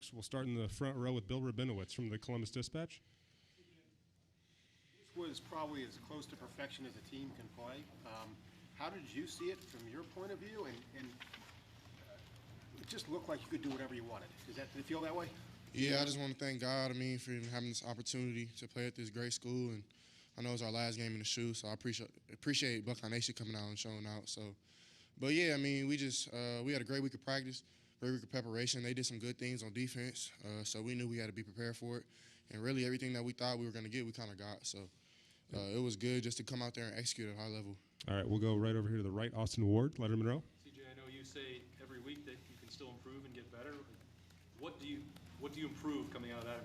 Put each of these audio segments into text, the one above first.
Bucks. We'll start in the front row with Bill Rabinowitz from the Columbus Dispatch. This was probably as close to perfection as a team can play. How did you see it from your point of view? And it just looked like you could do whatever you wanted. Did it feel that way? Yeah, I just want to thank God, for even having this opportunity to play at this great school. And I know it's our last game in the shoe, so I appreciate Buckeye Nation coming out and showing out. So, but yeah, we had a great week of practice, great week of preparation. They did some good things on defense, so we knew we had to be prepared for it. And really, everything that we thought we were going to get, we kind of got. So it was good just to come out there and execute at a high level. All right, we'll go right over here to the right. Austin Ward, Letterman Row. CJ, I know you say every week that you can still improve and get better. What do you improve coming out of that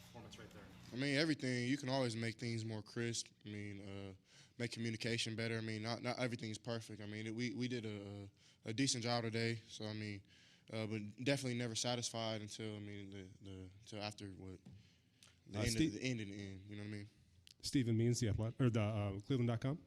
performance right there? Everything. You can always make things more crisp. Make communication better. Not everything's perfect. We did a decent job today. So but definitely never satisfied until until after the end. You know what I mean? Stephen Means, the Cleveland.com.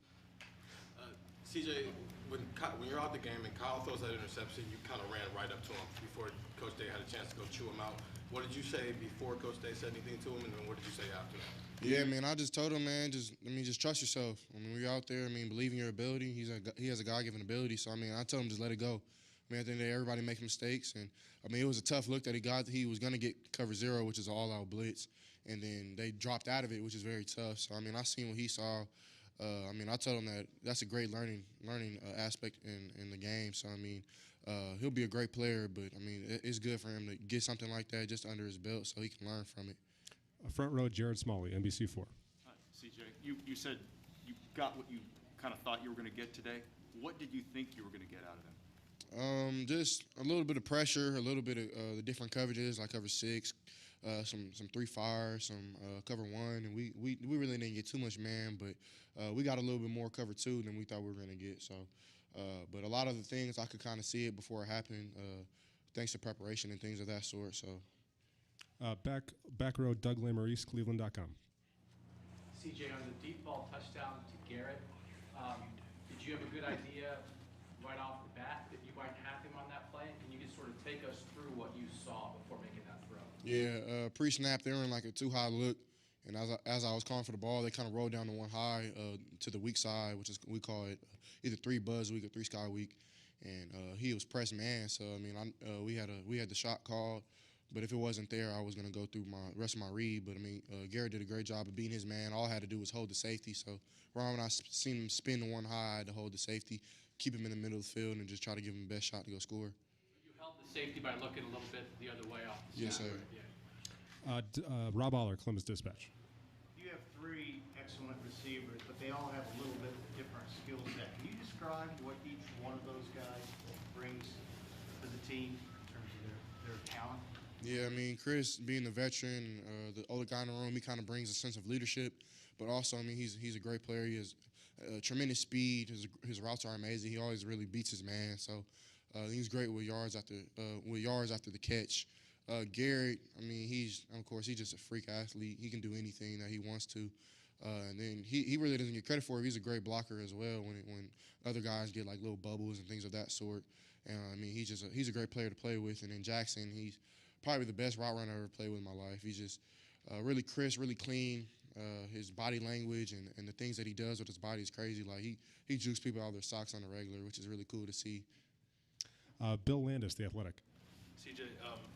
CJ, when you're out the game and Kyle throws that interception, you kind of ran right up to him before Coach Day had a chance to go chew him out. What did you say before Coach Day said anything to him, and then what did you say after that? Yeah, I just told him, just trust yourself. When you're out there, believe in your ability. He has a God-given ability, so I told him just let it go. At the end of the day, everybody makes mistakes, and it was a tough look that he got. He was going to get cover zero, which is an all-out blitz, and then they dropped out of it, which is very tough. So I seen what he saw. I told him that that's a great learning aspect in the game. So he'll be a great player, but it's good for him to get something like that just under his belt so he can learn from it. Front row, Jared Smalley, NBC4. CJ, you said you got what you kind of thought you were going to get today. What did you think you were going to get out of him? Just a little bit of pressure, a little bit of the different coverages, like cover 6, some 3-fire, some cover 1, and we really didn't get too much man, but we got a little bit more cover 2 than we thought we were going to get. So, but a lot of the things I could kind of see it before it happened, thanks to preparation and things of that sort. So, back row, Doug Lamarice, Cleveland.com. CJ, on the deep ball touchdown to Garrett, did you have a good idea right off the bat that you might have him on that play? Can you just sort of take us through what you saw before making that throw? Yeah, pre-snap, they were in like a too high look, and as I was calling for the ball, they kind of rolled down to one high to the weak side, which is we call it either 3 buzz week or 3 sky week, and he was pressed man. So we had the shot called, but if it wasn't there, I was going to go through my rest of my read. But Garrett did a great job of beating his man. All I had to do was hold the safety. So right when I seen him spin to one high, I had to hold the safety, keep him in the middle of the field, and just try to give him the best shot to go score. You held the safety by looking a little bit the other way off the Yes, snap. sir. Yeah. Rob Aller, Columbus Dispatch. You have 3 excellent receivers, but they all have a little bit different skill set. Can you describe what each one of those guys brings to the team in terms of their talent? Yeah, Chris, being the veteran, the older guy in the room, he kind of brings a sense of leadership. But also, he's a great player. He has tremendous speed. His routes are amazing. He always really beats his man. So he's great with yards after the catch. Garrett, he's just a freak athlete. He can do anything that he wants to. And then he really doesn't get credit for it. He's a great blocker as well when other guys get like little bubbles and things of that sort. And he's a great player to play with. And then Jackson, he's probably the best route runner I ever played with in my life. He's just really crisp, really clean. His body language and the things that he does with his body is crazy. Like he jukes people out of their socks on the regular, which is really cool to see. Bill Landis, The Athletic. CJ,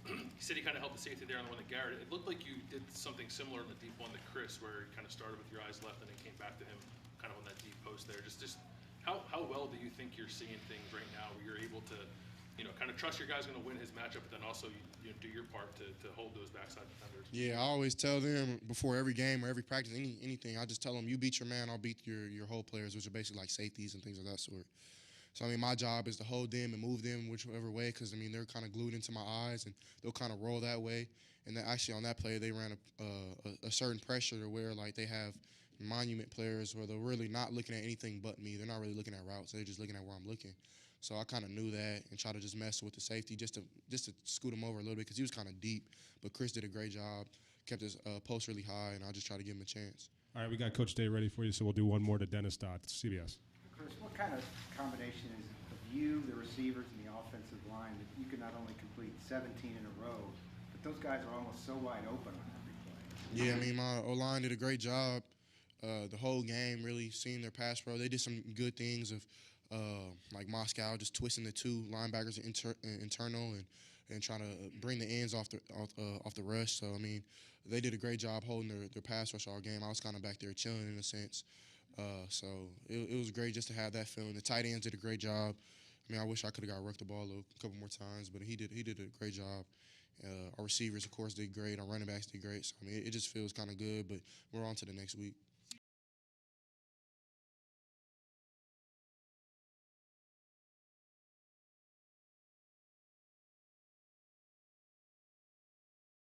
you said you kind of held the safety there on the one to Garrett. It looked like you did something similar in the deep one to Chris, where you kind of started with your eyes left and then came back to him kind of on that deep post there. Just how well do you think you're seeing things right now where you're able to, kind of trust your guy's going to win his matchup, but then also you do your part to hold those backside defenders? Yeah, I always tell them before every game or every practice, anything, I just tell them, you beat your man, I'll beat your whole players, which are basically like safeties and things of that sort. So, my job is to hold them and move them whichever way because, they're kind of glued into my eyes and they'll kind of roll that way. And then actually on that play, they ran a certain pressure to where, like, they have monument players where they're really not looking at anything but me. They're not really looking at routes. They're just looking at where I'm looking. So I kind of knew that and tried to just mess with the safety just to scoot him over a little bit because he was kind of deep. But Chris did a great job, kept his post really high, and I just tried to give him a chance. All right, we got Coach Day ready for you, so we'll do one more to Dennis Dodd, CBS. Chris, what kind of combination is of you, the receivers, and the offensive line that you can not only complete 17 in a row, but those guys are almost so wide open on every play. Yeah, I mean, my O-line did a great job the whole game, really seeing their pass pro. They did some good things of like Moscow just twisting the two linebackers internal and trying to bring the ends off the rush. So, I mean, they did a great job holding their pass rush all game. I was kind of back there chilling in a sense. So it was great just to have that feeling. The tight ends did a great job. I mean, I wish I could have got Ruck the ball a couple more times, but he did a great job. Our receivers, of course, did great. Our running backs did great. So, I mean, it just feels kind of good, but we're on to the next week.